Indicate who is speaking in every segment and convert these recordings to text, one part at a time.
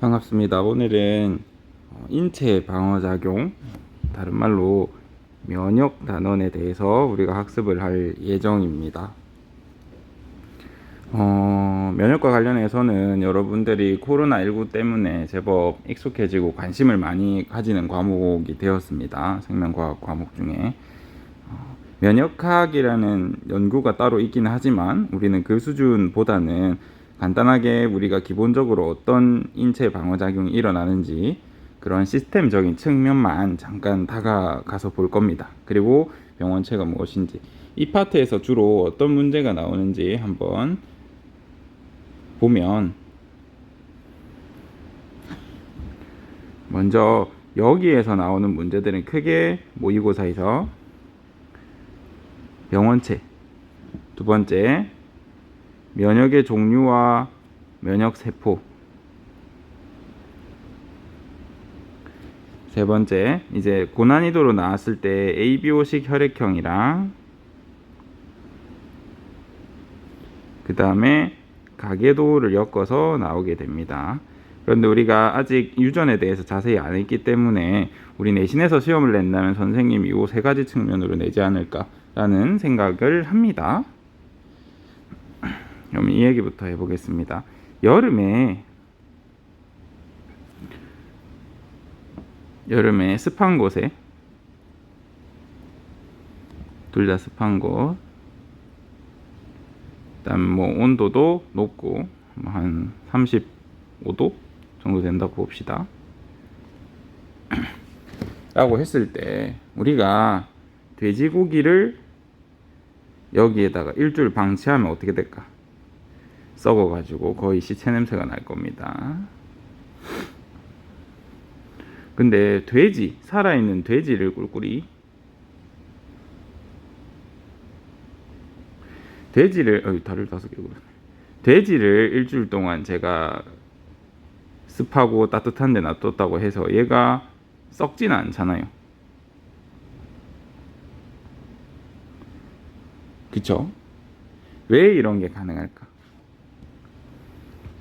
Speaker 1: 반갑습니다. 오늘은 인체 방어작용, 다른 말로 면역 단원에 대해서 우리가 학습을 할 예정입니다. 면역과 관련해서는 여러분들이 코로나19 때문에 제법 익숙해지고 관심을 많이 가지는 과목이 되었습니다. 생명과학 과목 중에. 면역학이라는 연구가 따로 있기는 하지만 우리는 그 수준보다는 간단하게 우리가 기본적으로 어떤 인체 방어작용이 일어나는지 그런 시스템적인 측면만 잠깐 다가가서 볼 겁니다. 그리고 병원체가 무엇인지, 이 파트에서 주로 어떤 문제가 나오는지 한번 보면, 먼저 여기에서 나오는 문제들은 크게 모의고사에서 병원체, 두 번째 면역의 종류와 면역세포, 세 번째 이제 고난이도로 나왔을 때 ABO식 혈액형이랑 그 다음에 가계도를 엮어서 나오게 됩니다. 그런데 우리가 아직 유전에 대해서 자세히 안 했기 때문에 우리 내신에서 시험을 낸다면 선생님이 이 세 가지 측면으로 내지 않을까라는 생각을 합니다. 그럼 이 얘기부터 해보겠습니다. 여름에 습한 곳에, 둘 다 습한 곳, 그다음 뭐 온도도 높고 한 35도 정도 된다고 봅시다. 라고 했을 때 우리가 돼지고기를 여기에다가 일주일 방치하면 어떻게 될까? 썩어가지고 거의 시체 냄새가 날 겁니다. 근데 살아있는 돼지를 꿀꿀이, 다리를 5개 그러네. 돼지를 일주일 동안 제가 습하고 따뜻한 데 놔뒀다고 해서 얘가 썩지는 않잖아요. 그쵸? 왜 이런 게 가능할까?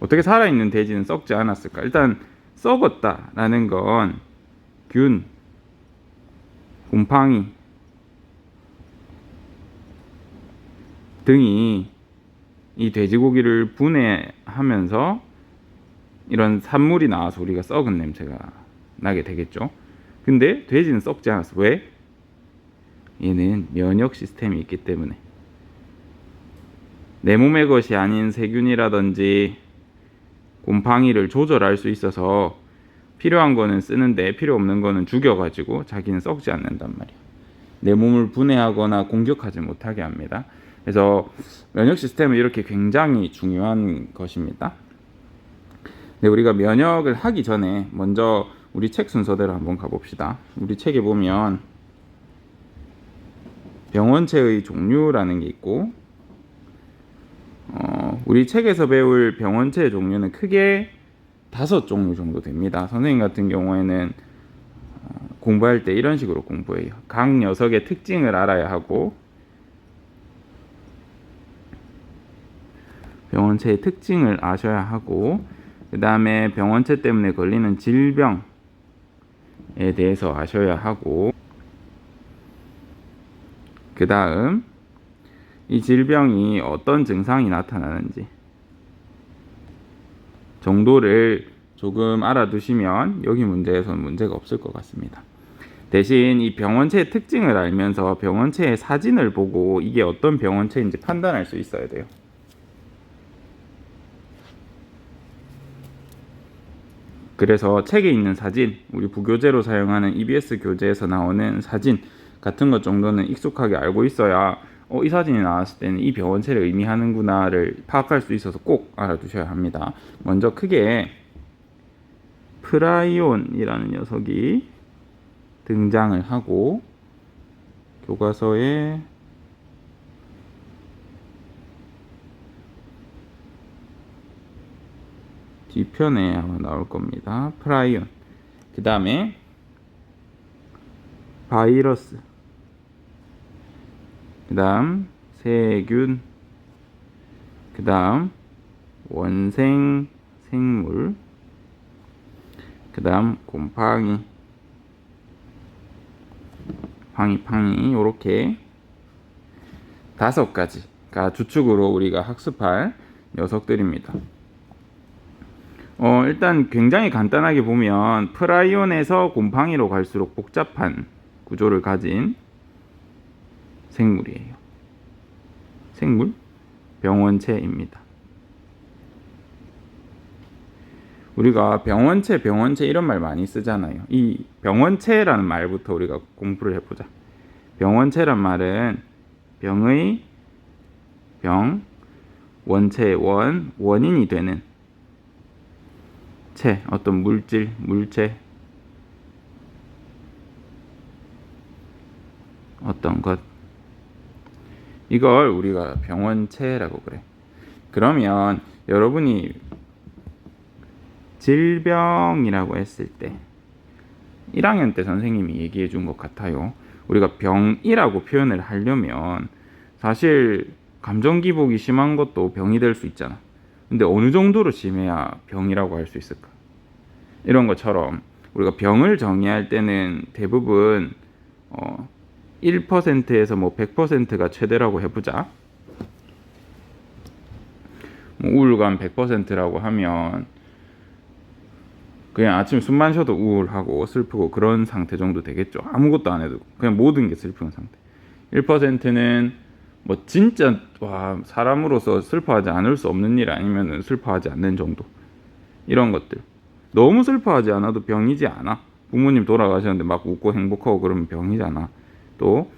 Speaker 1: 어떻게 살아있는 돼지는 썩지 않았을까? 일단 썩었다라는 건 균, 곰팡이 등이 이 돼지고기를 분해하면서 이런 산물이 나와서 우리가 썩은 냄새가 나게 되겠죠. 근데 돼지는 썩지 않았어. 왜? 얘는 면역 시스템이 있기 때문에. 내 몸의 것이 아닌 세균이라든지 곰팡이를 조절할 수 있어서 필요한 거는 쓰는데 필요 없는 거는 죽여가지고 자기는 썩지 않는단 말이야. 내 몸을 분해하거나 공격하지 못하게 합니다. 그래서 면역 시스템은 이렇게 굉장히 중요한 것입니다. 근데 우리가 면역을 하기 전에 먼저 우리 책 순서대로 한번 가봅시다. 우리 책에 보면 병원체의 종류라는 게 있고, 우리 책에서 배울 병원체의 종류는 크게 5종류 정도 됩니다. 선생님 같은 경우에는 공부할 때 이런 식으로 공부해요. 각 녀석의 특징을 알아야 하고, 병원체의 특징을 아셔야 하고, 그 다음에 병원체 때문에 걸리는 질병에 대해서 아셔야 하고, 그 다음 이 질병이 어떤 증상이 나타나는지 정도를 조금 알아두시면 여기 문제에서는 문제가 없을 것 같습니다. 대신 이 병원체의 특징을 알면서 병원체의 사진을 보고 이게 어떤 병원체인지 판단할 수 있어야 돼요. 그래서 책에 있는 사진, 우리 부교재로 사용하는 EBS 교재에서 나오는 사진 같은 것 정도는 익숙하게 알고 있어야 이 사진이 나왔을 때는 이 병원체를 의미하는구나를 파악할 수 있어서 꼭 알아두셔야 합니다. 먼저 크게 프라이온이라는 녀석이 등장을 하고 교과서에 뒤편에 아마 나올 겁니다. 프라이온. 그 다음에 바이러스, 그 다음 세균, 그 다음 원생 생물, 그 다음 곰팡이, 팡이 요렇게 5가지가 주축으로 우리가 학습할 녀석들입니다. 일단 굉장히 간단하게 보면 프라이온에서 곰팡이로 갈수록 복잡한 구조를 가진 생물이에요. 생물? 병원체입니다. 우리가 병원체 이런 말 많이 쓰잖아요. 이 병원체라는 말부터 우리가 공부를 해보자. 병원체란 말은 병의 병, 원체의 원인이 되는 체, 어떤 물질, 물체, 어떤 것, 이걸 우리가 병원체라고 그래. 그러면 여러분이 질병이라고 했을 때 1학년 때 선생님이 얘기해 준 것 같아요. 우리가 병이라고 표현을 하려면 사실 감정 기복이 심한 것도 병이 될 수 있잖아. 근데 어느 정도로 심해야 병이라고 할 수 있을까? 이런 것처럼 우리가 병을 정의할 때는 대부분 1%에서 뭐 100%가 최대라고 해보자. 뭐 우울감 100%라고 하면 그냥 아침에 숨만 쉬어도 우울하고 슬프고 그런 상태 정도 되겠죠. 아무것도 안 해도 그냥 모든 게 슬픈 상태. 1%는 뭐 진짜 사람으로서 슬퍼하지 않을 수 없는 일 아니면은 슬퍼하지 않는 정도. 이런 것들. 너무 슬퍼하지 않아도 병이지 않아. 부모님 돌아가셨는데 막 웃고 행복하고 그러면 병이잖아. 또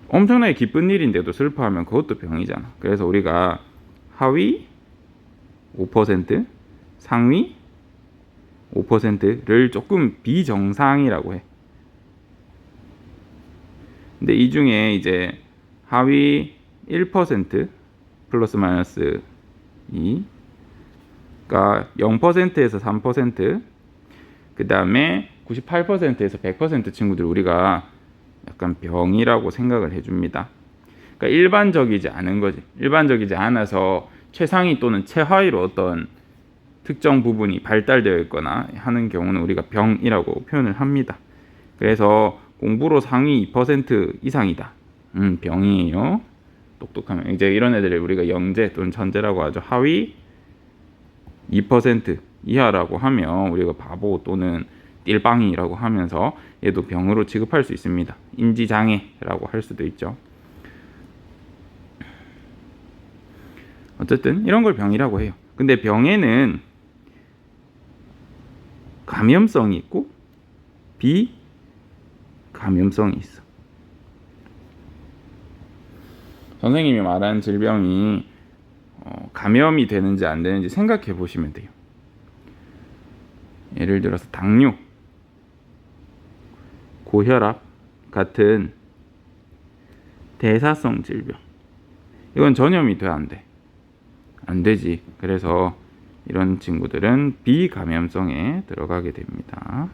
Speaker 1: 엄청나게 기쁜 일인데도 슬퍼하면 그것도 병이잖아. 그래서 우리가 하위 5%, 상위 5%를 조금 비정상이라고 해. 근데 이 중에 이제 하위 1% 플러스 마이너스 2가 0%에서 3%, 그 다음에 98%에서 100% 친구들 우리가 약간 병이라고 생각을 해줍니다. 그러니까 일반적이지 않은 거지. 일반적이지 않아서 최상위 또는 최하위로 어떤 특정 부분이 발달되어 있거나 하는 경우는 우리가 병이라고 표현을 합니다. 그래서 공부로 상위 2% 이상이다. 병이에요. 똑똑하면 이제 이런 애들을 우리가 영재 또는 천재라고 하죠. 하위 2% 이하라고 하면 우리가 바보 또는 띨빵이라고 하면서 얘도 병으로 취급할 수 있습니다. 인지장애라고 할 수도 있죠. 어쨌든 이런 걸 병이라고 해요. 근데 병에는 감염성이 있고 비감염성이 있어. 선생님이 말한 질병이 감염이 되는지 안 되는지 생각해 보시면 돼요. 예를 들어서 당뇨, 고혈압 같은 대사성 질병. 이건 전염이 돼, 안 돼? 안 되지. 그래서 이런 친구들은 비감염성에 들어가게 됩니다.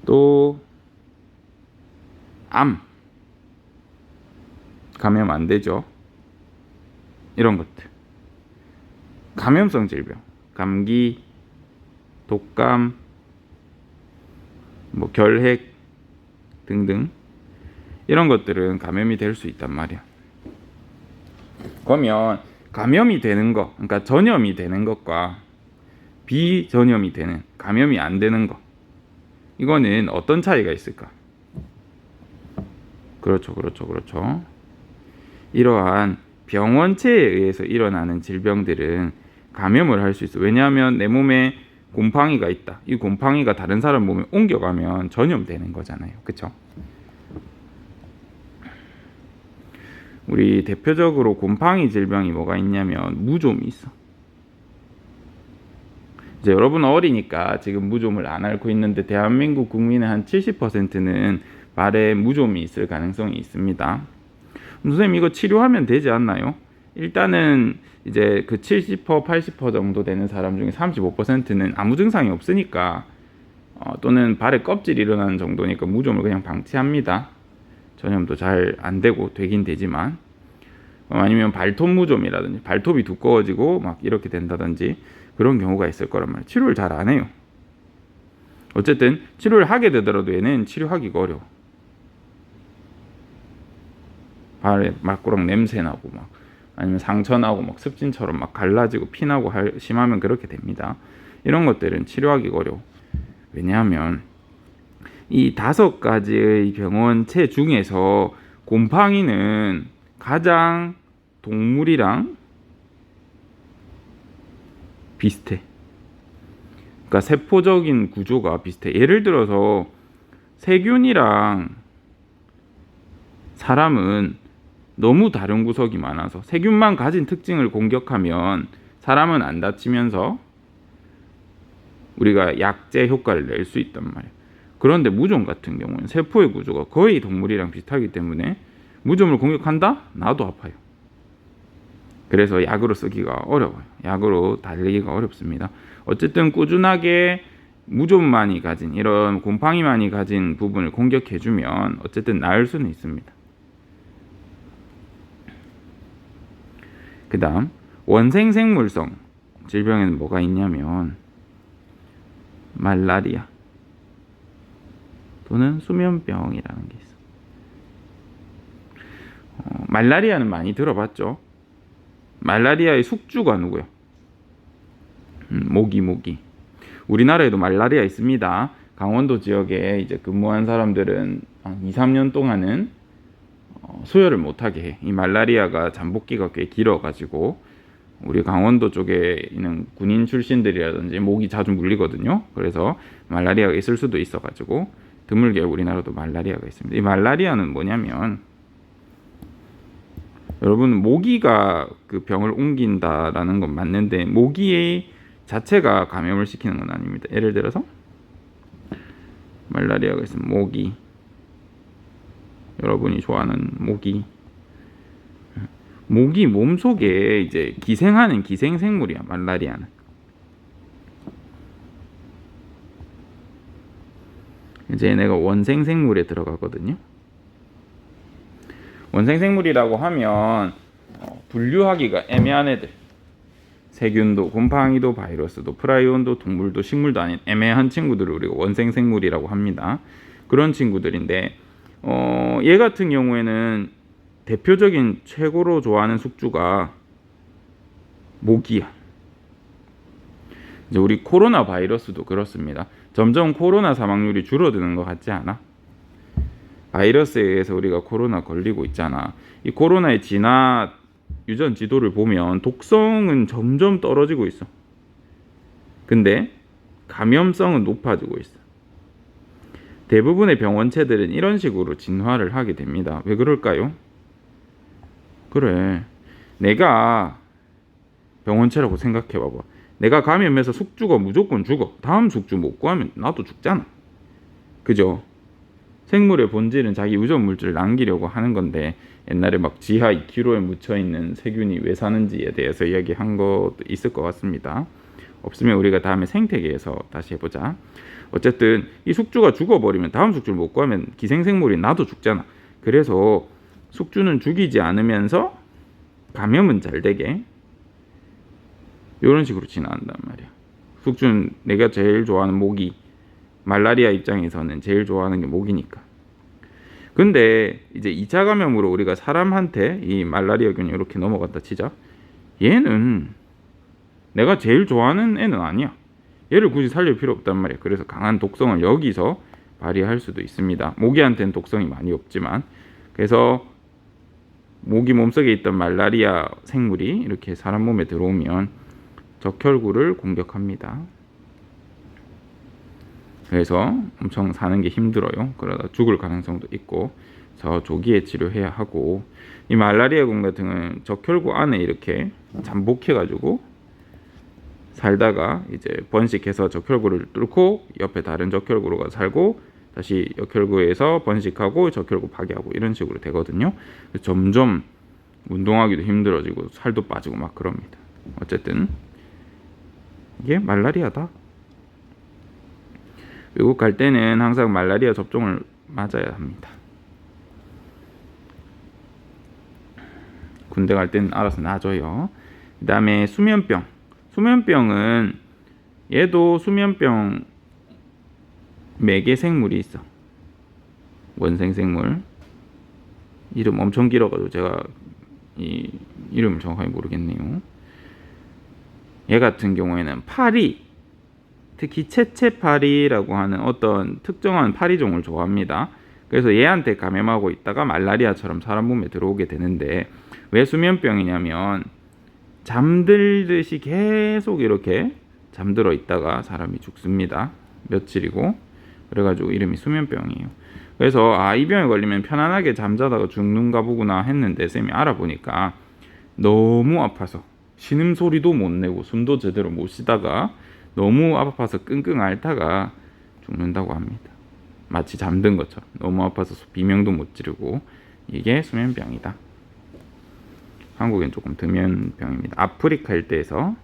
Speaker 1: 또 암 감염 안 되죠. 이런 것들 감염성 질병, 감기, 독감, 뭐 결핵 등등 이런 것들은 감염이 될 수 있단 말이야. 그러면 감염이 되는 것, 그러니까 전염이 되는 것과 비전염이 되는, 감염이 안 되는 것, 이거는 어떤 차이가 있을까? 그렇죠. 이러한 병원체에 의해서 일어나는 질병들은 감염을 할 수 있어. 왜냐하면 내 몸에 곰팡이가 있다. 이 곰팡이가 다른 사람 몸에 옮겨가면 전염되는 거잖아요. 그렇죠? 우리 대표적으로 곰팡이 질병이 뭐가 있냐면 무좀이 있어. 이제 여러분 어리니까 지금 무좀을 안 앓고 있는데 대한민국 국민의 한 70%는 발에 무좀이 있을 가능성이 있습니다. 선생님 이거 치료하면 되지 않나요? 일단은 이제 그 70%, 80% 정도 되는 사람 중에 35%는 아무 증상이 없으니까 또는 발에 껍질이 일어나는 정도니까 무좀을 그냥 방치합니다. 전염도 잘 안 되고 되긴 되지만 아니면 발톱 무좀이라든지 발톱이 두꺼워지고 막 이렇게 된다든지 그런 경우가 있을 거란 말이에요. 치료를 잘 안 해요. 어쨌든 치료를 하게 되더라도 얘는 치료하기가 어려워. 발에 말꼬락 냄새 나고 막 아니면 상처 나고 막 습진처럼 막 갈라지고 피나고 심하면 그렇게 됩니다. 이런 것들은 치료하기가 어려워. 왜냐하면 이 5가지의 병원체 중에서 곰팡이는 가장 동물이랑 비슷해. 그러니까 세포적인 구조가 비슷해. 예를 들어서 세균이랑 사람은 너무 다른 구석이 많아서 세균만 가진 특징을 공격하면 사람은 안 다치면서 우리가 약제 효과를 낼 수 있단 말이에요. 그런데 무좀 같은 경우는 세포의 구조가 거의 동물이랑 비슷하기 때문에 무좀을 공격한다? 나도 아파요. 그래서 약으로 쓰기가 어려워요. 약으로 달리기가 어렵습니다. 어쨌든 꾸준하게 무좀만이 가진 이런 곰팡이만이 가진 부분을 공격해주면 어쨌든 나을 수는 있습니다. 그 다음 원생생물성 질병에는 뭐가 있냐면 말라리아 또는 수면병이라는 게 있어. 말라리아는 많이 들어봤죠. 말라리아의 숙주가 누구요? 모기. 우리나라에도 말라리아 있습니다. 강원도 지역에 이제 근무한 사람들은 한 2, 3년 동안은 수혈을 못하게 해. 이 말라리아가 잠복기가 꽤 길어가지고 우리 강원도 쪽에 있는 군인 출신들이라든지 모기 자주 물리거든요. 그래서 말라리아가 있을 수도 있어가지고 드물게 우리나라도 말라리아가 있습니다. 이 말라리아는 뭐냐면 여러분 모기가 그 병을 옮긴다라는 건 맞는데 모기의 자체가 감염을 시키는 건 아닙니다. 예를 들어서 말라리아가 있으면 모기, 여러분이 좋아하는 모기 몸속에 이제 기생하는 기생생물이야. 말라리아는 이제 내가 원생생물에 들어가거든요. 원생생물이라고 하면 분류하기가 애매한 애들, 세균도 곰팡이도 바이러스도 프라이온도 동물도 식물도 아닌 애매한 친구들을 우리가 원생생물이라고 합니다. 그런 친구들인데 얘 같은 경우에는 대표적인 최고로 좋아하는 숙주가 모기야. 이제 우리 코로나 바이러스도 그렇습니다. 점점 코로나 사망률이 줄어드는 것 같지 않아? 바이러스에 의해서 우리가 코로나 걸리고 있잖아. 이 코로나의 진화 유전 지도를 보면 독성은 점점 떨어지고 있어. 근데 감염성은 높아지고 있어. 대부분의 병원체들은 이런 식으로 진화를 하게 됩니다. 왜 그럴까요? 그래, 내가 병원체라고 생각해 봐봐. 내가 감염해서 숙주가 무조건 죽어. 다음 숙주 못 구하면 나도 죽잖아. 그죠? 생물의 본질은 자기 유전 물질을 남기려고 하는 건데 옛날에 막 지하 2km에 묻혀있는 세균이 왜 사는지에 대해서 이야기한 것도 있을 것 같습니다. 없으면 우리가 다음에 생태계에서 다시 해보자. 어쨌든 이 숙주가 죽어버리면 다음 숙주를 못 구하면 기생생물이 나도 죽잖아. 그래서 숙주는 죽이지 않으면서 감염은 잘 되게 이런 식으로 진화한단 말이야. 숙주는 내가 제일 좋아하는 모기, 말라리아 입장에서는 제일 좋아하는 게 모기니까. 근데 이제 2차 감염으로 우리가 사람한테 이 말라리아균이 이렇게 넘어갔다 치자. 얘는 내가 제일 좋아하는 애는 아니야. 얘를 굳이 살릴 필요 없단 말이야. 그래서 강한 독성을 여기서 발휘할 수도 있습니다. 모기한테는 독성이 많이 없지만. 그래서 모기 몸속에 있던 말라리아 생물이 이렇게 사람 몸에 들어오면 적혈구를 공격합니다. 그래서 엄청 사는 게 힘들어요. 그러다 죽을 가능성도 있고, 그래서 조기에 치료해야 하고, 이 말라리아균 같은 경우는 적혈구 안에 이렇게 잠복해가지고 살다가 이제 번식해서 적혈구를 뚫고 옆에 다른 적혈구가 살고 다시 적혈구에서 번식하고 적혈구 파괴하고 이런 식으로 되거든요. 점점 운동하기도 힘들어지고 살도 빠지고 막 그럽니다. 어쨌든 이게 말라리아다. 외국 갈 때는 항상 말라리아 접종을 맞아야 합니다. 군대 갈 때는 알아서 놔줘요. 그 다음에 수면병. 수면병은 얘도 수면병 매개 생물이 있어. 원생 생물. 이름 엄청 길어가지고 제가 이 이름을 정확하게 모르겠네요. 얘 같은 경우에는 파리, 특히 채채파리라고 하는 어떤 특정한 파리종을 좋아합니다. 그래서 얘한테 감염하고 있다가 말라리아처럼 사람 몸에 들어오게 되는데, 왜 수면병이냐면 잠들듯이 계속 이렇게 잠들어 있다가 사람이 죽습니다. 며칠이고. 그래가지고 이름이 수면병이에요. 그래서 이 병에 걸리면 편안하게 잠자다가 죽는가 보구나 했는데, 쌤이 알아보니까 너무 아파서 신음소리도 못 내고 숨도 제대로 못 쉬다가 너무 아파서 끙끙 앓다가 죽는다고 합니다. 마치 잠든 것처럼 너무 아파서 비명도 못 지르고. 이게 수면병이다. 한국엔 조금 드문 병입니다. 아프리카 일대에서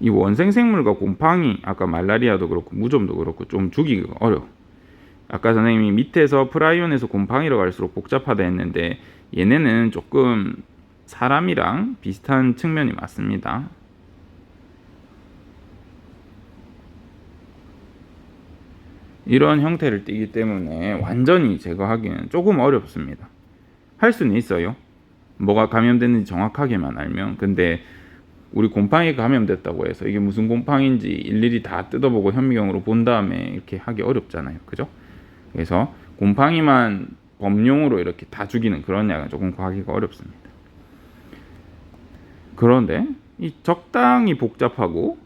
Speaker 1: 이 원생생물과 곰팡이, 아까 말라리아도 그렇고 무좀도 그렇고 좀 죽이기가 어려워. 아까 선생님이 밑에서 프라이온에서 곰팡이로 갈수록 복잡하다 했는데, 얘네는 조금 사람이랑 비슷한 측면이 맞습니다. 이런 형태를 띠기 때문에 완전히 제거하기는 조금 어렵습니다. 할 수는 있어요. 뭐가 감염됐는지 정확하게만 알면. 근데 우리 곰팡이가 감염됐다고 해서 이게 무슨 곰팡이인지 일일이 다 뜯어보고 현미경으로 본 다음에 이렇게 하기 어렵잖아요. 그죠? 그래서 곰팡이만 범용으로 이렇게 다 죽이는 그런 약은 조금 구하기가 어렵습니다. 그런데 이 적당히 복잡하고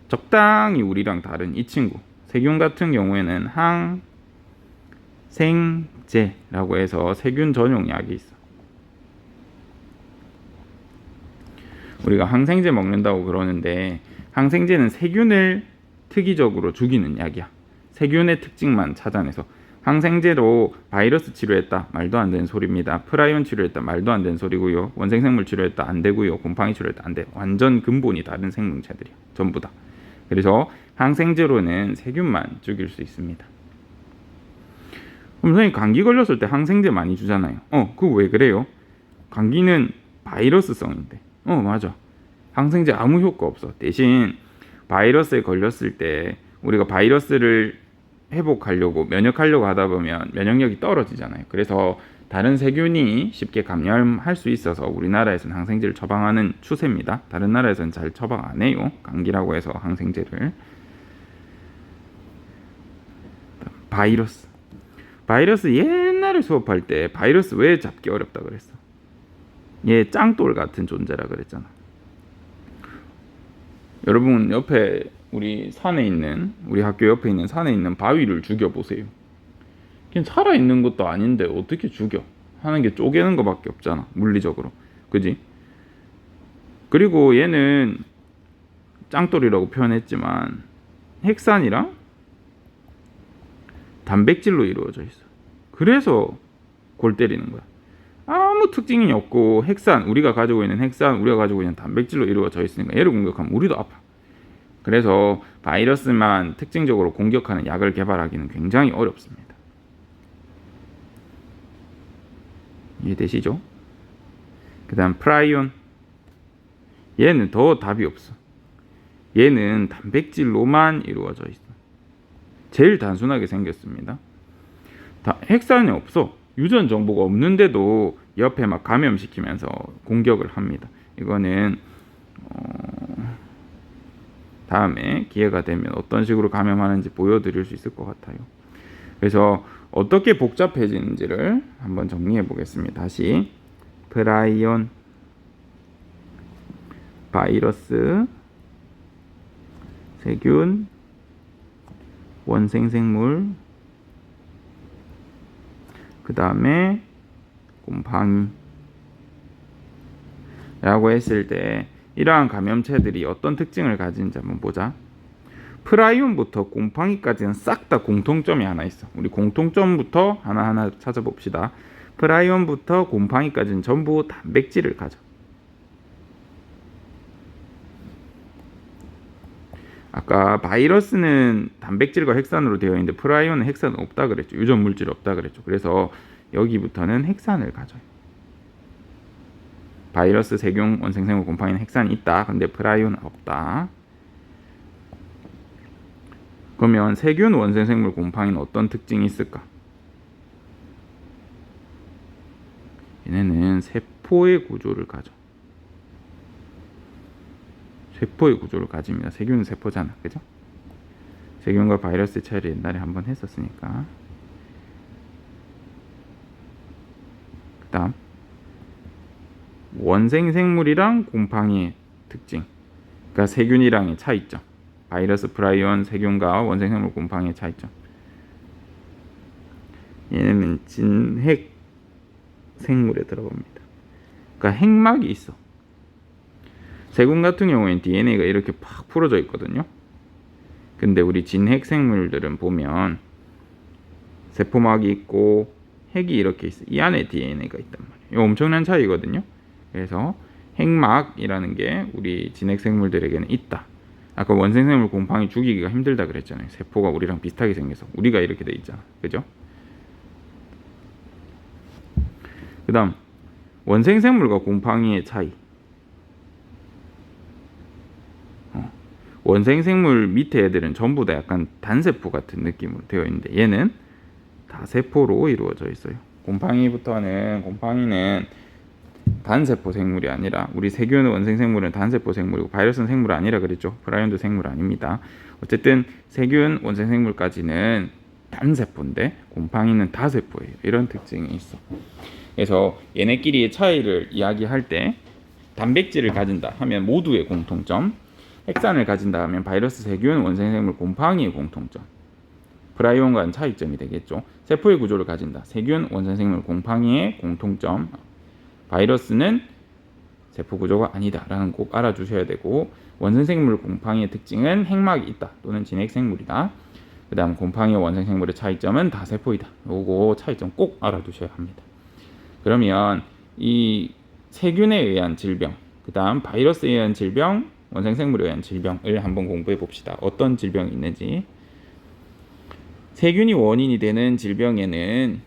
Speaker 1: 적당히 우리랑 다른 이 친구 세균 같은 경우에는 항생제라고 해서 세균 전용 약이 있어. 우리가 항생제 먹는다고 그러는데, 항생제는 세균을 특이적으로 죽이는 약이야. 세균의 특징만 찾아내서. 항생제로 바이러스 치료했다, 말도 안 되는 소리입니다. 프라이온 치료했다, 말도 안 되는 소리고요. 원생생물 치료했다, 안 되고요. 곰팡이 치료했다, 안 돼. 완전 근본이 다른 생명체들이야, 전부 다. 그래서 항생제로는 세균만 죽일 수 있습니다. 그럼 선생님, 감기 걸렸을 때 항생제 많이 주잖아요. 그거 왜 그래요? 감기는 바이러스성인데. 맞아. 항생제 아무 효과 없어. 대신 바이러스에 걸렸을 때 우리가 바이러스를 회복하려고, 면역하려고 하다 보면 면역력이 떨어지잖아요. 그래서 다른 세균이 쉽게 감염할 수 있어서 우리나라에서는 항생제를 처방하는 추세입니다. 다른 나라에서는 잘 처방 안 해요. 감기라고 해서 항생제를. 바이러스 옛날에 수업할 때 바이러스 왜 잡기 어렵다 그랬어? 얘 짱돌 같은 존재라 그랬잖아. 여러분 옆에 우리 학교 옆에 있는 산에 있는 바위를 죽여보세요. 걔는 살아있는 것도 아닌데 어떻게 죽여? 하는 게 쪼개는 것밖에 없잖아, 물리적으로. 그지? 그리고 얘는 짱돌이라고 표현했지만 핵산이랑 단백질로 이루어져 있어. 그래서 골 때리는 거야. 아무 특징이 없고 우리가 가지고 있는 단백질로 이루어져 있으니까 얘를 공격하면 우리도 아파. 그래서 바이러스만 특징적으로 공격하는 약을 개발하기는 굉장히 어렵습니다. 이해되시죠? 그 다음 프라이온. 얘는 더 답이 없어. 얘는 단백질로만 이루어져 있어. 제일 단순하게 생겼습니다. 핵산이 없어. 유전 정보가 없는데도 옆에 막 감염시키면서 공격을 합니다. 이거는 다음에 기회가 되면 어떤 식으로 감염하는지 보여드릴 수 있을 것 같아요. 그래서 어떻게 복잡해지는지를 한번 정리해 보겠습니다. 다시 프라이온, 바이러스, 세균, 원생생물, 그 다음에 곰팡이라고 했을 때 이러한 감염체들이 어떤 특징을 가지는지 한번 보자. 프라이온부터 곰팡이까지는 싹 다 공통점이 하나 있어. 우리 공통점부터 하나하나 찾아봅시다. 프라이온부터 곰팡이까지는 전부 단백질을 가져. 아까 바이러스는 단백질과 핵산으로 되어 있는데 프라이온은 핵산 없다 그랬죠. 유전 물질 없다 그랬죠. 그래서 여기부터는 핵산을 가져요. 바이러스, 세균, 원생생물, 곰팡이는 핵산이 있다. 근데 프라이오는 없다. 그러면 세균, 원생생물, 곰팡이는 어떤 특징이 있을까? 얘네는 세포의 구조를 가져. 세포의 구조를 가집니다. 세균은 세포잖아, 그죠? 세균과 바이러스의 차이를 옛날에 한번 했었으니까. 그 다음 원생생물이랑 곰팡이의 특징, 그러니까 세균이랑의 차이점. 바이러스, 프라이온, 세균과 원생생물, 곰팡이의 차이점. 얘네는 진핵 생물에 들어갑니다. 그러니까 핵막이 있어. 세균 같은 경우에는 DNA가 이렇게 팍 풀어져 있거든요. 근데 우리 진핵 생물들은 보면 세포막이 있고 핵이 이렇게 있어. 이 안에 DNA가 있단 말이에요. 이거 엄청난 차이거든요. 그래서 핵막이라는 게 우리 진핵 생물들에게는 있다. 아까 원생생물 곰팡이 죽이기가 힘들다 그랬잖아요. 세포가 우리랑 비슷하게 생겨서 우리가 이렇게 돼 있잖아. 그죠? 그 다음 원생생물과 곰팡이의 차이. 원생생물 밑에 애들은 전부 다 약간 단세포 같은 느낌으로 되어 있는데 얘는 다세포로 이루어져 있어요. 곰팡이는 단세포 생물이 아니라, 우리 세균, 원생생물은 단세포 생물이고 바이러스는 생물 아니라 그랬죠. 프라이온도 생물 아닙니다. 어쨌든 세균, 원생생물까지는 단세포인데 곰팡이는 다세포예요. 이런 특징이 있어. 그래서 얘네끼리의 차이를 이야기할 때 단백질을 가진다 하면 모두의 공통점, 핵산을 가진다 하면 바이러스, 세균, 원생생물, 곰팡이의 공통점, 프라이온과는 차이점이 되겠죠. 세포의 구조를 가진다. 세균, 원생생물, 곰팡이의 공통점. 바이러스는 세포 구조가 아니다라는 꼭 알아주셔야 되고, 원생생물, 곰팡이의 특징은 핵막이 있다 또는 진핵생물이다. 그 다음 곰팡이와 원생생물의 차이점은 다세포이다. 요거 차이점 꼭 알아두셔야 합니다. 그러면 이 세균에 의한 질병, 그 다음 바이러스에 의한 질병, 원생생물에 의한 질병을 한번 공부해 봅시다. 어떤 질병이 있는지. 세균이 원인이 되는 질병에는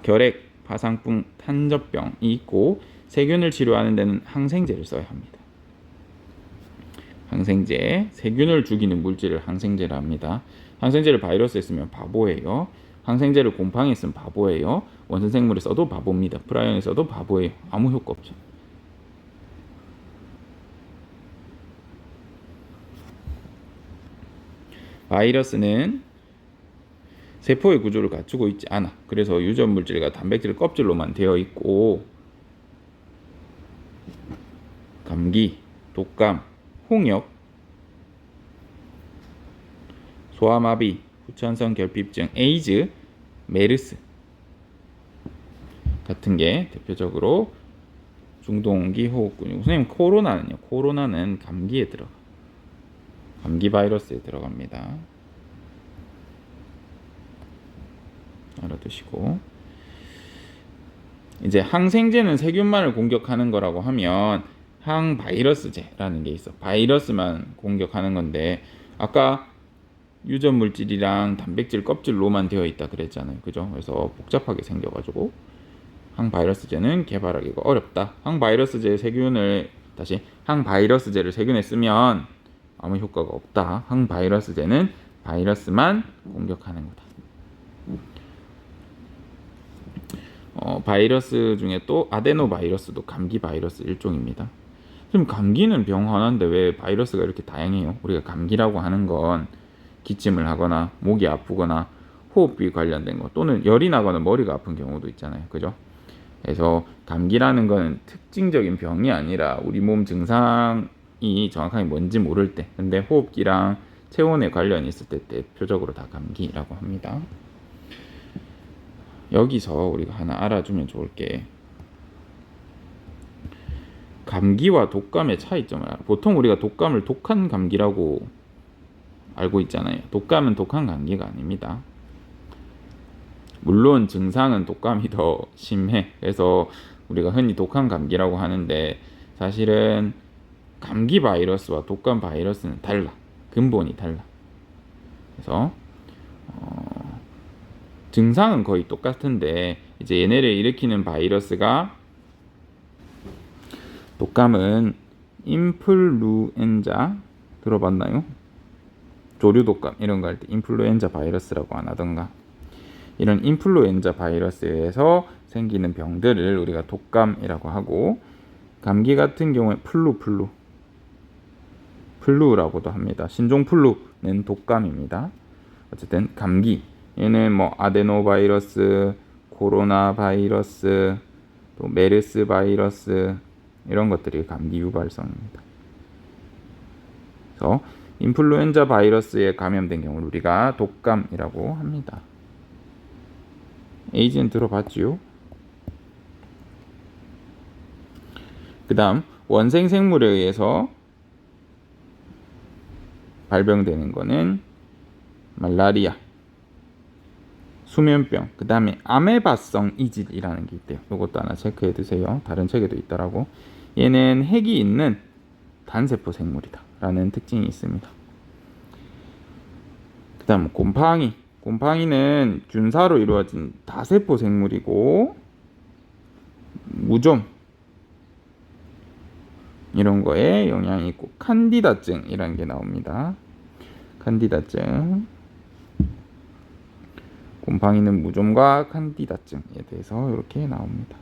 Speaker 1: 결핵, 파상풍, 탄저병이 있고, 세균을 치료하는 데는 항생제를 써야 합니다. 항생제, 세균을 죽이는 물질을 항생제라 합니다. 항생제를 바이러스에 쓰면 바보예요. 항생제를 곰팡이에 쓰면 바보예요. 원생생물에 써도 바보입니다. 프라이온에 써도 바보예요. 아무 효과 없죠. 바이러스는 세포의 구조를 갖추고 있지 않아. 그래서 유전 물질과 단백질 껍질로만 되어 있고, 감기, 독감, 홍역, 소아마비, 후천성 결핍증, 에이즈, 메르스 같은 게 대표적으로 중동기 호흡근육. 선생님, 코로나는요? 코로나는 감기에 들어가. 감기 바이러스에 들어갑니다. 알아두시고, 이제 항생제는 세균만을 공격하는 거라고 하면 항바이러스제라는 게 있어. 바이러스만 공격하는 건데, 아까 유전 물질이랑 단백질 껍질로만 되어 있다 그랬잖아요. 그죠? 그래서 복잡하게 생겨가지고 항바이러스제는 개발하기가 어렵다. 항바이러스제를 세균에 쓰면 아무 효과가 없다. 항바이러스제는 바이러스만 공격하는 거다. 바이러스 중에 또 아데노바이러스도 감기 바이러스 일종입니다. 그럼 감기는 병 하나인데 왜 바이러스가 이렇게 다양해요? 우리가 감기라고 하는 건 기침을 하거나 목이 아프거나 호흡기 관련된 거, 또는 열이 나거나 머리가 아픈 경우도 있잖아요. 그죠? 그래서 감기라는 거는 특징적인 병이 아니라 우리 몸 증상이 정확하게 뭔지 모를 때, 근데 호흡기랑 체온에 관련이 있을 때 대표적으로 다 감기라고 합니다. 여기서 우리가 하나 알아주면 좋을 게, 감기와 독감의 차이점을 알아. 보통 우리가 독감을 독한 감기라고 알고 있잖아요. 독감은 독한 감기가 아닙니다. 물론 증상은 독감이 더 심해. 그래서 우리가 흔히 독한 감기라고 하는데, 사실은 감기 바이러스와 독감 바이러스는 달라. 근본이 달라. 그래서 증상은 거의 똑같은데 이제 얘네를 일으키는 바이러스가 독감은 인플루엔자 들어봤나요? 조류 독감 이런 거 할 때 인플루엔자 바이러스라고 안 하던가 이런 인플루엔자 바이러스에서 생기는 병들을 우리가 독감이라고 하고 감기 같은 경우에 플루라고도 합니다. 신종플루는 독감입니다. 어쨌든 감기 얘는 뭐 아데노바이러스, 코로나 바이러스, 또 메르스 바이러스 이런 것들이 감기 유발성입니다. 그래서 인플루엔자 바이러스에 감염된 경우를 우리가 독감이라고 합니다. 에이즈는 들어봤지요? 그 다음 원생 생물에 의해서 발병되는 거는 말라리아, 수면병, 그 다음에 아메바성 이질이라는 게 있대요. 이것도 하나 체크해 두세요. 다른 책에도 있더라고. 얘는 핵이 있는 단세포 생물이다 라는 특징이 있습니다. 그 다음 곰팡이는 균사로 이루어진 다세포 생물이고 무좀 이런 거에 영향이 있고 칸디다증이라는 게 나옵니다. 칸디다증 곰팡이는 무좀과 칸디다증에 대해서 이렇게 나옵니다.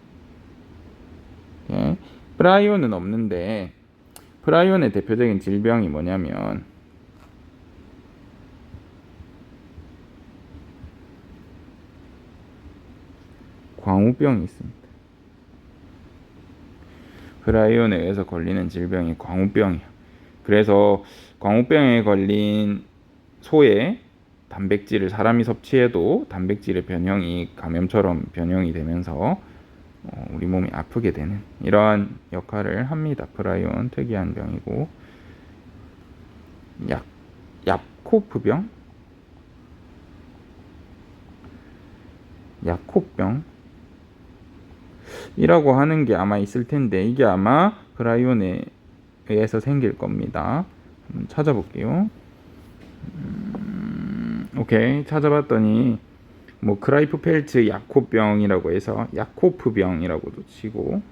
Speaker 1: 예. 프라이온은 없는데 프라이온의 대표적인 질병이 뭐냐면 광우병이 있습니다. 프라이온에 의해서 걸리는 질병이 광우병이에요. 그래서 광우병에 걸린 소의 단백질을 사람이 섭취해도 단백질의 변형이 감염처럼 변형이 되면서 우리 몸이 아프게 되는 이러한 역할을 합니다. 프라이온 특이한 병이고 야코프병 이라고 하는 게 아마 있을 텐데 이게 아마 프라이온에 의해서 생길 겁니다. 한번 찾아볼게요. 오케이 찾아봤더니 뭐 크라이프펠츠 야코병이라고 해서 야코프병이라고도 치고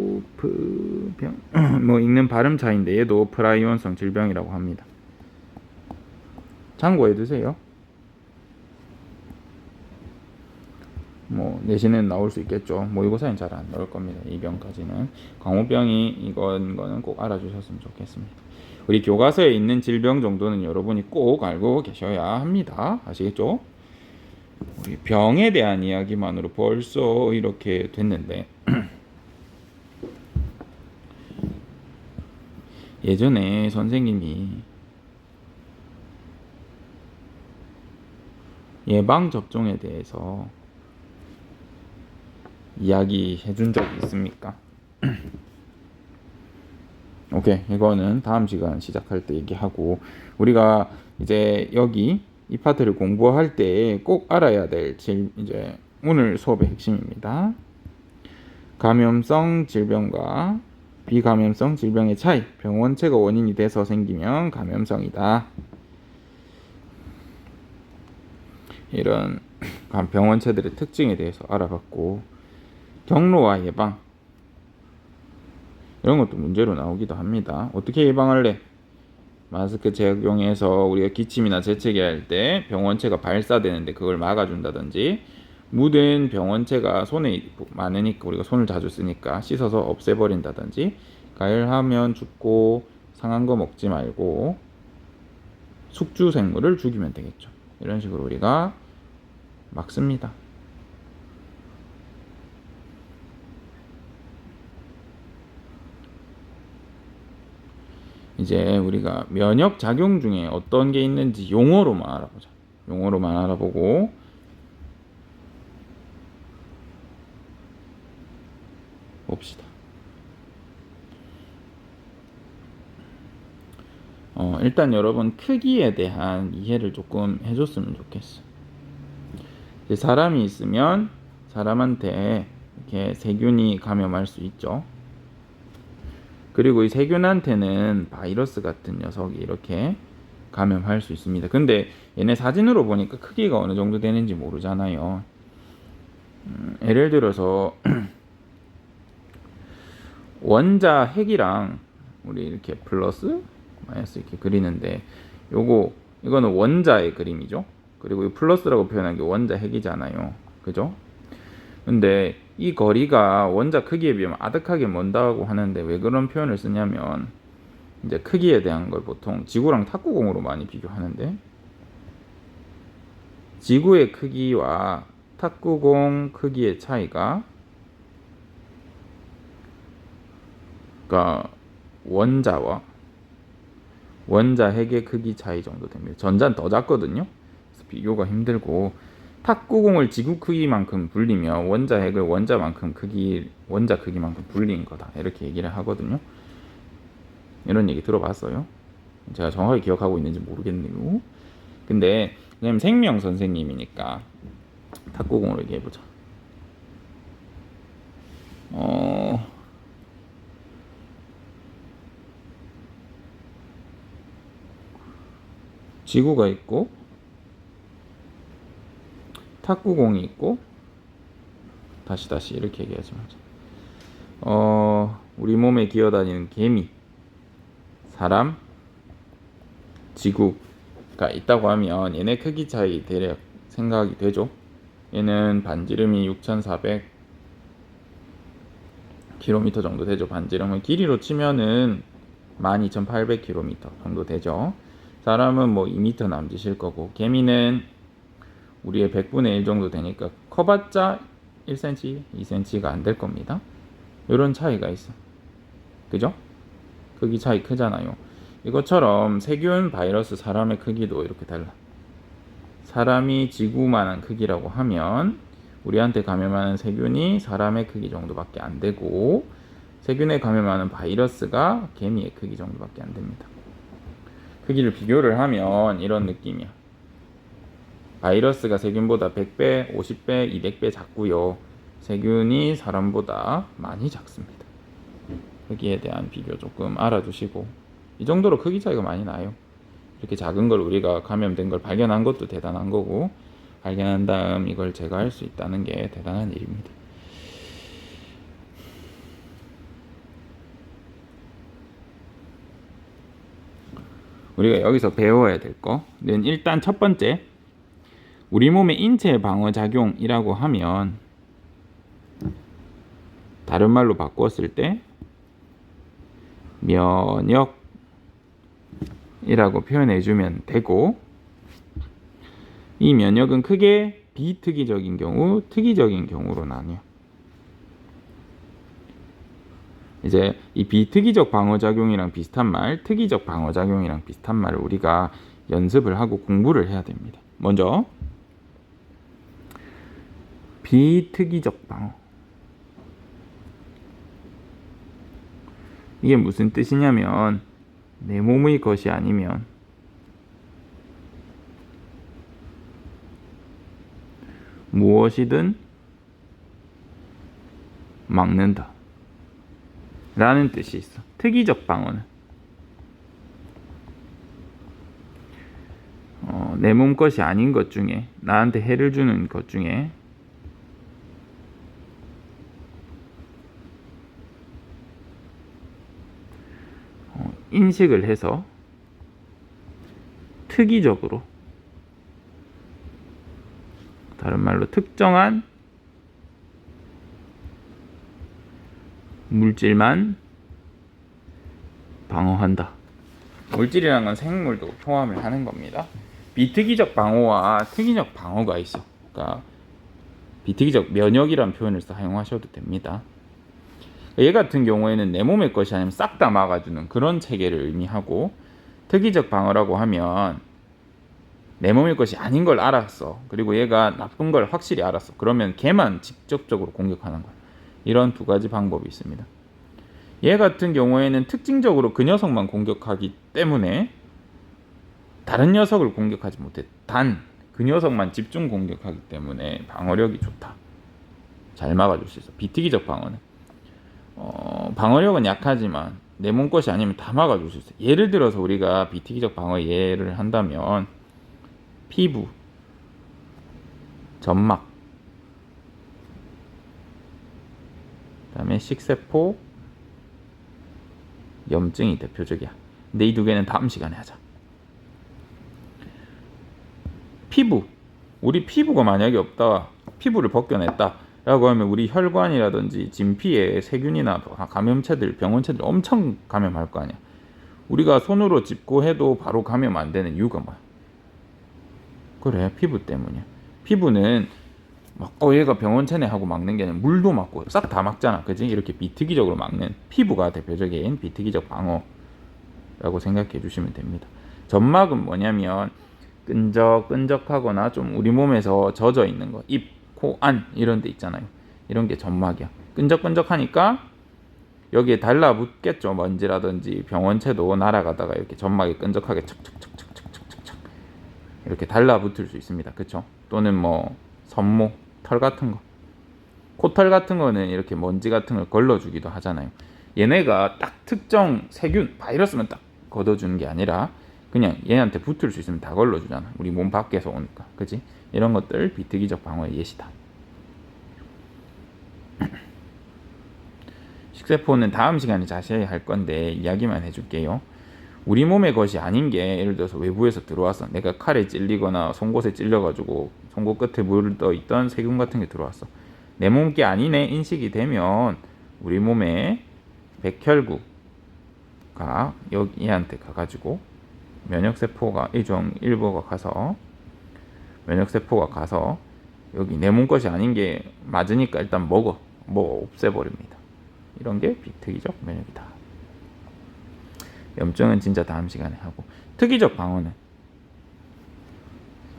Speaker 1: 야코프병 뭐 읽는 발음 차이인데 얘도 프라이온성 질병이라고 합니다. 참고해 두세요. 뭐 내신은 나올 수 있겠죠. 모의고사엔 잘 안 나올 겁니다. 이 병까지는. 광우병이 이거는 꼭 알아주셨으면 좋겠습니다. 우리 교과서에 있는 질병 정도는 여러분이 꼭 알고 계셔야 합니다. 아시겠죠? 우리 병에 대한 이야기만으로 벌써 이렇게 됐는데 예전에 선생님이 예방접종에 대해서 이야기해 준 적이 있습니까? 오케이, 이거는 다음 시간 시작할 때 얘기하고 우리가 이제 여기 이 파트를 공부할 때 꼭 알아야 될 이제 오늘 수업의 핵심입니다. 감염성 질병과 비감염성 질병의 차이. 병원체가 원인이 돼서 생기면 감염성이다. 이런 병원체들의 특징에 대해서 알아봤고 경로와 예방 이런 것도 문제로 나오기도 합니다. 어떻게 예방할래? 마스크 착용해서 우리가 기침이나 재채기 할 때 병원체가 발사되는데 그걸 막아준다든지 묻은 병원체가 손에 많으니까 우리가 손을 자주 쓰니까 씻어서 없애버린다든지 가열하면 죽고 상한 거 먹지 말고 숙주 생물을 죽이면 되겠죠. 이런 식으로 우리가 막습니다. 이제 우리가 면역 작용 중에 어떤 게 있는지 용어로만 알아보자. 용어로만 알아보고 봅시다. 일단 여러분 크기에 대한 이해를 조금 해줬으면 좋겠어. 이제 사람이 있으면 사람한테 이렇게 세균이 감염할 수 있죠. 그리고 이 세균한테는 바이러스 같은 녀석이 이렇게 감염할 수 있습니다. 근데 얘네 사진으로 보니까 크기가 어느 정도 되는지 모르잖아요. 예를 들어서 원자 핵이랑 우리 이렇게 플러스 마이너스 이렇게 그리는데 이거는 원자의 그림이죠. 그리고 이 플러스라고 표현한 게 원자 핵이잖아요. 그죠? 근데 이 거리가 원자 크기에 비하면 아득하게 먼다고 하는데 왜 그런 표현을 쓰냐면 이제 크기에 대한 걸 보통 지구랑 탁구공으로 많이 비교하는데 지구의 크기와 탁구공 크기의 차이가 그러니까 원자와 원자 핵의 크기 차이 정도 됩니다. 전자는 더 작거든요. 그래서 비교가 힘들고 탁구공을 지구 크기만큼 불리면 원자 핵을 원자 크기만큼 불린 거다. 이렇게 얘기를 하거든요. 이런 얘기 들어봤어요? 제가 정확히 기억하고 있는지 모르겠네요. 근데 그냥 생명 선생님이니까 탁구공으로 얘기해보자. 지구가 있고 탁구공이 있고 다시 이렇게 얘기하지 마자. 우리 몸에 기어다니는 개미, 사람, 지구가 있다고 하면 얘네 크기 차이 대략 생각이 되죠. 얘는 반지름이 6,400km 정도 되죠. 반지름은 길이로 치면은 12,800km 정도 되죠. 사람은 뭐 2m 남짓일 거고 개미는 우리의 100분의 1 정도 되니까 커봤자 1cm, 2cm가 안 될 겁니다. 이런 차이가 있어. 그죠? 크기 차이 크잖아요. 이것처럼 세균, 바이러스, 사람의 크기도 이렇게 달라. 사람이 지구만한 크기라고 하면 우리한테 감염하는 세균이 사람의 크기 정도밖에 안 되고 세균에 감염하는 바이러스가 개미의 크기 정도밖에 안 됩니다. 크기를 비교를 하면 이런 느낌이야. 바이러스가 세균보다 100배, 50배, 200배 작고요. 세균이 사람보다 많이 작습니다. 크기에 대한 비교 조금 알아두시고 이 정도로 크기 차이가 많이 나요. 이렇게 작은 걸 우리가 감염된 걸 발견한 것도 대단한 거고 발견한 다음 이걸 제거할 수 있다는 게 대단한 일입니다. 우리가 여기서 배워야 될 거는 일단 첫 번째, 우리 몸의 인체 방어작용이라고 하면 다른 말로 바꾸었을 때 면역이라고 표현해주면 되고, 이 면역은 크게 비특이적인 경우, 특이적인 경우로 나뉘어. 이제 이 비특이적 방어작용이랑 비슷한 말, 특이적 방어작용이랑 비슷한 말을 우리가 연습을 하고 공부를 해야 됩니다. 먼저 비특이적 방어. 이게 무슨 뜻이냐면 내 몸의 것이 아니면 무엇이든 막는다 라는 뜻이 있어. 특이적 방어는 내 몸 것이 아닌 것 중에, 나한테 해를 주는 것 중에 인식을 해서 특이적으로, 다른 말로 특정한 물질만 방어한다. 물질이라는 건 생물도 포함을 하는 겁니다. 비특이적 방어와 특이적 방어가 있어. 그러니까 비특이적 면역이라는 표현을 사용하셔도 됩니다. 얘 같은 경우에는 내 몸의 것이 아니면 싹 다 막아주는 그런 체계를 의미하고, 특이적 방어라고 하면 내 몸의 것이 아닌 걸 알았어. 그리고 얘가 나쁜 걸 확실히 알았어. 그러면 걔만 직접적으로 공격하는 거야. 이런 두 가지 방법이 있습니다. 얘 같은 경우에는 특징적으로 그 녀석만 공격하기 때문에 다른 녀석을 공격하지 못해. 단 그 녀석만 집중 공격하기 때문에 방어력이 좋다. 잘 막아줄 수 있어. 비특이적 방어는 방어력은 약하지만 내 몸 것이 아니면 다 막아줄 수 있어요. 예를 들어서 우리가 비특이적 방어 예를 한다면 피부, 점막, 그다음에 식세포, 염증이 대표적이야. 근데 이 두 개는 다음 시간에 하자. 피부, 우리 피부가 만약에 없다, 피부를 벗겨냈다 라고 하면 우리 혈관이라든지 진피에 세균이나 감염체들, 병원체들 엄청 감염할 거 아니야. 우리가 손으로 짚고 해도 바로 감염 안 되는 이유가 뭐야? 그래, 피부 때문이야. 피부는 막 얘가 병원체네 하고 막는 게 아니라 물도 막고 싹 다 막잖아, 그지? 이렇게 비특이적으로 막는 피부가 대표적인 비특이적 방어라고 생각해 주시면 됩니다. 점막은 뭐냐면 끈적끈적하거나 좀 우리 몸에서 젖어 있는 거, 입, 코, 안 이런 데 있잖아요. 이런 게 점막이야. 끈적끈적하니까 여기에 달라붙겠죠. 먼지라든지 병원체도 날아가다가 이렇게 점막이 끈적하게 척척척척척척척 이렇게 달라붙을 수 있습니다. 그쵸? 또는 뭐 손모, 털 같은 거, 코털 같은 거는 이렇게 먼지 같은 걸 걸러주기도 하잖아요. 얘네가 딱 특정 세균, 바이러스만 딱 걷어주는 게 아니라 그냥 얘한테 붙을 수 있으면 다 걸러주잖아. 우리 몸 밖에서 오니까. 그치? 이런 것들 비특이적 방어의 예시다. 식세포는 다음 시간에 자세히 할 건데 이야기만 해줄게요. 우리 몸의 것이 아닌 게 예를 들어서 외부에서 들어왔어. 내가 칼에 찔리거나 송곳에 찔려가지고 송곳 끝에 묻어 있던 세균 같은 게 들어왔어. 내 몸 게 아니네 인식이 되면 우리 몸에 백혈구가 여기한테 가가지고 면역세포가 일부가 가서 면역세포가 가서 여기 내 몸 것이 아닌 게 맞으니까 일단 먹어 없애버립니다. 이런 게 비특이적 면역이다. 염증은 진짜 다음 시간에 하고, 특이적 방어는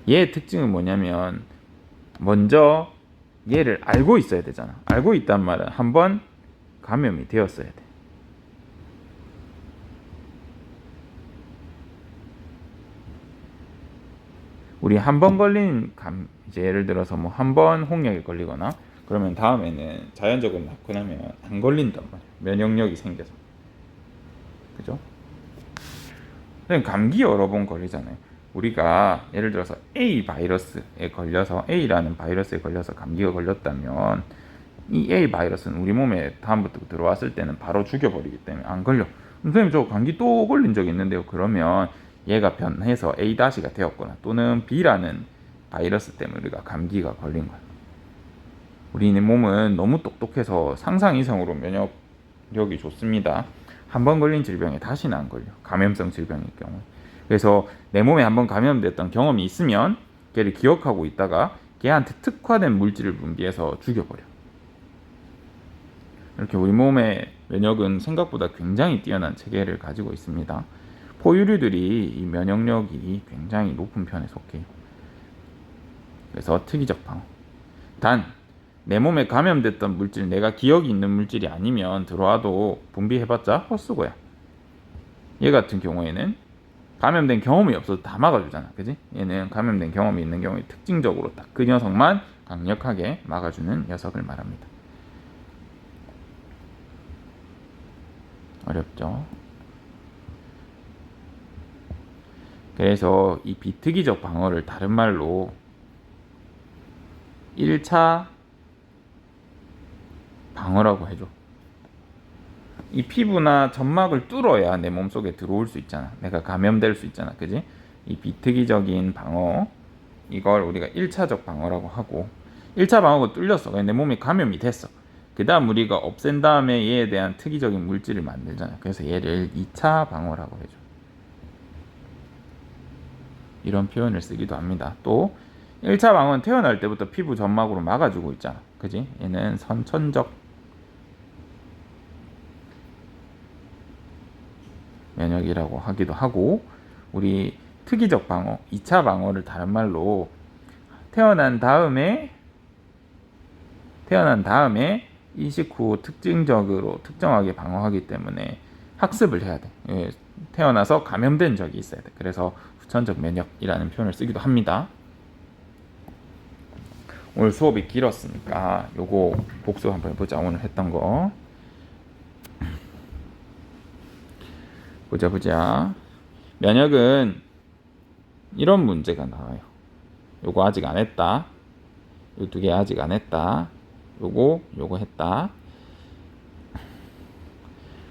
Speaker 1: 얘의 특징은 뭐냐면 먼저 얘를 알고 있어야 되잖아. 알고 있단 말은 한번 감염이 되었어야 돼. 우리 한 번 걸린 이제 예를 들어서 뭐 한 번 홍역에 걸리거나 그러면 다음에는 자연적으로 낳고 나면 안 걸린단 말이야. 면역력이 생겨서. 그죠? 감기 여러 번 걸리잖아요. 우리가 예를 들어서 A 바이러스에 걸려서 A라는 바이러스에 걸려서 감기가 걸렸다면 이 A 바이러스는 우리 몸에 다음부터 들어왔을 때는 바로 죽여버리기 때문에 안 걸려. 선생님 저 감기 또 걸린 적 있는데요. 그러면 얘가 변해서 A-가 되었거나 또는 B라는 바이러스 때문에 우리가 감기가 걸린 거야. 우리 몸은 너무 똑똑해서 상상 이상으로 면역력이 좋습니다. 한 번 걸린 질병에 다시는 안 걸려. 감염성 질병일 경우. 그래서 내 몸에 한번 감염됐던 경험이 있으면 걔를 기억하고 있다가 걔한테 특화된 물질을 분비해서 죽여버려. 이렇게 우리 몸의 면역은 생각보다 굉장히 뛰어난 체계를 가지고 있습니다. 포유류들이 이 면역력이 굉장히 높은 편에 속해요. 그래서 특이적 방어. 단 내 몸에 감염됐던 물질, 내가 기억이 있는 물질이 아니면 들어와도 분비해봤자 헛수고야. 얘 같은 경우에는 감염된 경험이 없어도 다 막아주잖아. 그지? 얘는 감염된 경험이 있는 경우에 특징적으로 딱 그 녀석만 강력하게 막아주는 녀석을 말합니다. 어렵죠? 그래서 이 비특이적 방어를 다른 말로 1차 방어라고 해줘. 이 피부나 점막을 뚫어야 내 몸속에 들어올 수 있잖아. 내가 감염될 수 있잖아. 그지? 이 비특이적인 방어, 이걸 우리가 1차적 방어라고 하고, 1차 방어가 뚫렸어. 내 몸에 감염이 됐어. 그 다음 우리가 없앤 다음에 얘에 대한 특이적인 물질을 만들잖아. 그래서 얘를 2차 방어라고 해줘. 이런 표현을 쓰기도 합니다. 또 1차 방어는 태어날 때부터 피부 점막으로 막아주고 있잖아. 그지? 얘는 선천적 면역이라고 하기도 하고, 우리 특이적 방어, 2차 방어를 다른 말로 태어난 다음에 이식 후 특정하게 방어하기 때문에 학습을 해야 돼. 태어나서 감염된 적이 있어야 돼. 그래서 후천적 면역이라는 표현을 쓰기도 합니다. 오늘 수업이 길었으니까 요거 복습 한번 해보자. 오늘 했던 거. 보자. 면역은 이런 문제가 나와요. 요거 아직 안 했다. 요 두 개 아직 안 했다. 요거 했다.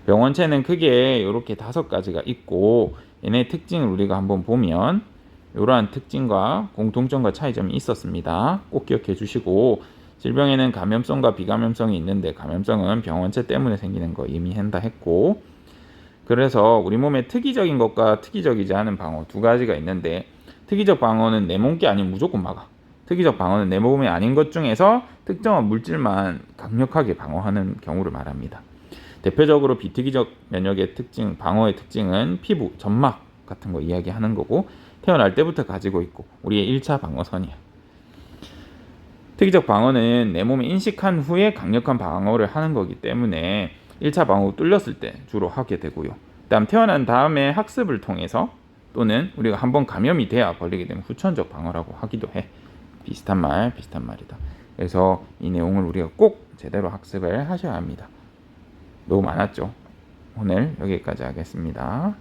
Speaker 1: 병원체는 크게 이렇게 5가지가 있고, 얘네 특징을 우리가 한번 보면 이러한 특징과 공통점과 차이점이 있었습니다. 꼭 기억해 주시고, 질병에는 감염성과 비감염성이 있는데, 감염성은 병원체 때문에 생기는 거 이미 한다 했고, 그래서 우리 몸에 특이적인 것과 특이적이지 않은 방어 2가지가 있는데, 특이적 방어는 내 몸게 아니면 무조건 막아. 특이적 방어는 내 몸에 아닌 것 중에서 특정한 물질만 강력하게 방어하는 경우를 말합니다. 대표적으로 비특이적 면역의 특징, 방어의 특징은 피부, 점막 같은 거 이야기하는 거고, 태어날 때부터 가지고 있고 우리의 1차 방어선이야. 특이적 방어는 내 몸에 인식한 후에 강력한 방어를 하는 거기 때문에 1차 방어 뚫렸을 때 주로 하게 되고요. 그다음 태어난 다음에 학습을 통해서 또는 우리가 한번 감염이 돼야 걸리게 되면 후천적 방어라고 하기도 해. 비슷한 말이다. 그래서 이 내용을 우리가 꼭 제대로 학습을 하셔야 합니다. 너무 많았죠? 오늘 여기까지 하겠습니다.